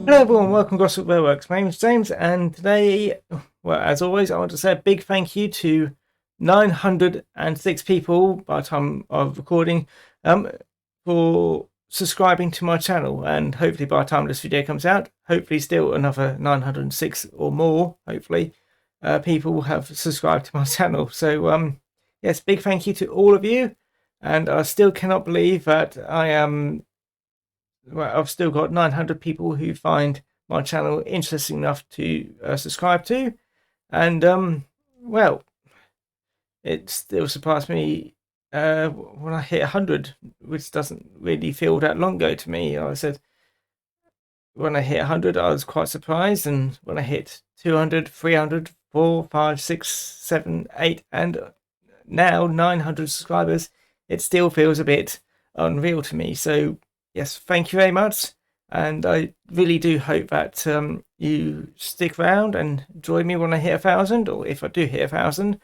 Hello everyone, welcome to Gosport Railworks. My name is James, and today, well, as always, I want to say a big thank you to 906 people by the time of recording for subscribing to my channel, and hopefully by the time this video comes out, hopefully still another 906 or more, hopefully, people will have subscribed to my channel. So, yes, big thank you to all of you, and I still cannot believe that I've still got 900 people who find my channel interesting enough to subscribe to, and well, it still surprised me when I hit 100, which doesn't really feel that long ago to me. I said when I hit 100, I was quite surprised, and when I hit 200, 300, 4, 5, 6, 7, 8, and now 900 subscribers, it still feels a bit unreal to me. So yes, thank you very much, and I really do hope that you stick around and join me when I hit 1,000, or if I do hit 1,000,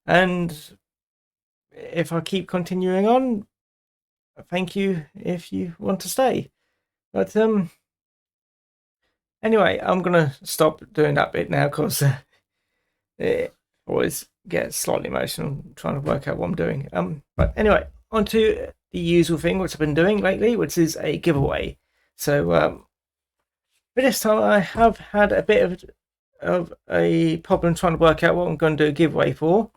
and if I keep continuing on, thank you if you want to stay. But anyway, I'm gonna stop doing that bit now because it always gets slightly emotional trying to work out what I'm doing. But anyway, on to the usual thing which I've been doing lately, which is a giveaway. So but this time I have had a bit of a problem trying to work out what I'm going to do a giveaway for,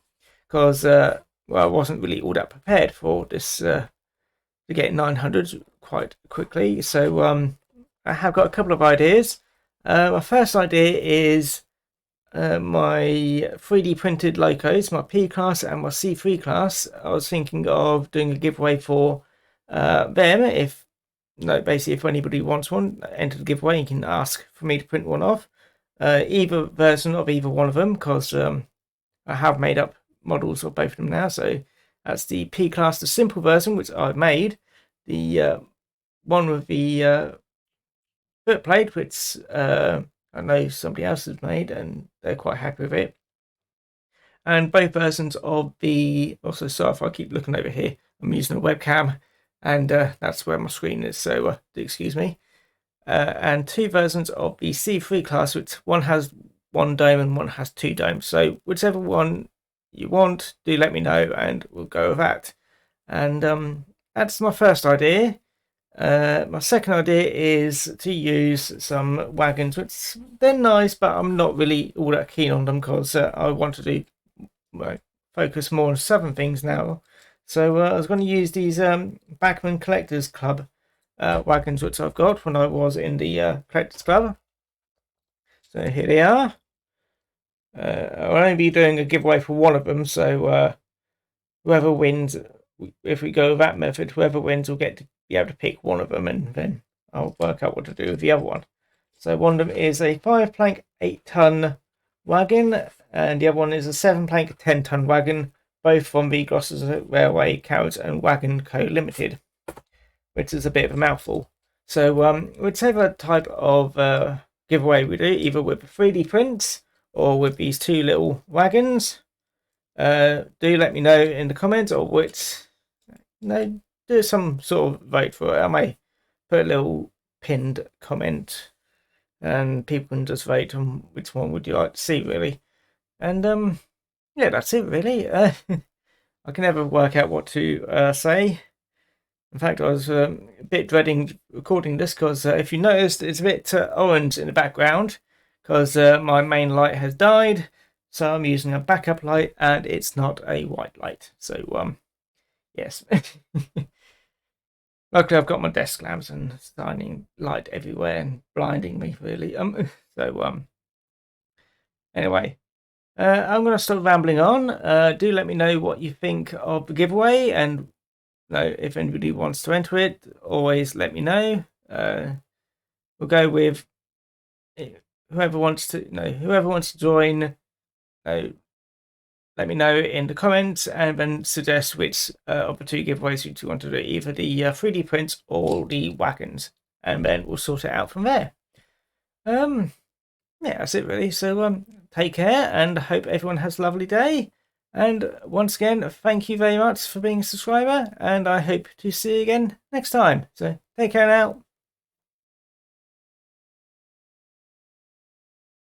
because well, I wasn't really all that prepared for this to get 900 quite quickly. So I have got a couple of ideas. My first idea is my 3D printed locos, my P class and my C3 class. I was thinking of doing a giveaway for them. If basically if anybody wants one, enter the giveaway. You can ask for me to print one off, either version of either one of them, because I have made up models of both of them now. So that's the P class, the simple version, which I've made. The one with the foot plate, which I know somebody else has made, and they're quite happy with it. And both versions of the, also sorry if I keep looking over here, I'm using a webcam, and that's where my screen is, so excuse me. And two versions of the C3 class, which one has one dome and one has two domes. So whichever one you want, do let me know, and we'll go with that. And that's my first idea. My second idea is to use some wagons, which they're nice, but I'm not really all that keen on them because I want to do focus more on southern things now. So I was going to use these Backman Collectors Club wagons, which I've got when I was in the Collectors Club. So here they are. I'll only be doing a giveaway for one of them, so whoever wins, if we go that method, whoever wins will get to be able to pick one of them, and then I'll work out what to do with the other one. So one of them is a 5-plank 8-ton wagon, and the other one is a 7-plank 10-ton wagon, both from the Gloucester Railway Carriage and Wagon Co Limited, which is a bit of a mouthful. So whichever type of giveaway we do, either with 3D prints or with these two little wagons, do let me know in the comments, or which do some sort of vote for it. I may put a little pinned comment and people can just vote on which one would you like to see, really. And yeah, that's it really. I can never work out what to say. In fact, I was a bit dreading recording this because if you noticed, it's a bit orange in the background because my main light has died. So I'm using a backup light, and it's not a white light. So yes. Luckily I've got my desk lamps and shining light everywhere and blinding me really. So anyway, I'm going to stop rambling on. Do let me know what you think of the giveaway, and if anybody wants to enter it, always let me know. We'll go with whoever wants to join. Let me know in the comments, and then suggest which of the two giveaways you want to do, either the 3D prints or the wagons, and then we'll sort it out from there. Yeah, that's it really. So take care, and hope everyone has a lovely day. And once again, thank you very much for being a subscriber, and I hope to see you again next time. So take care now.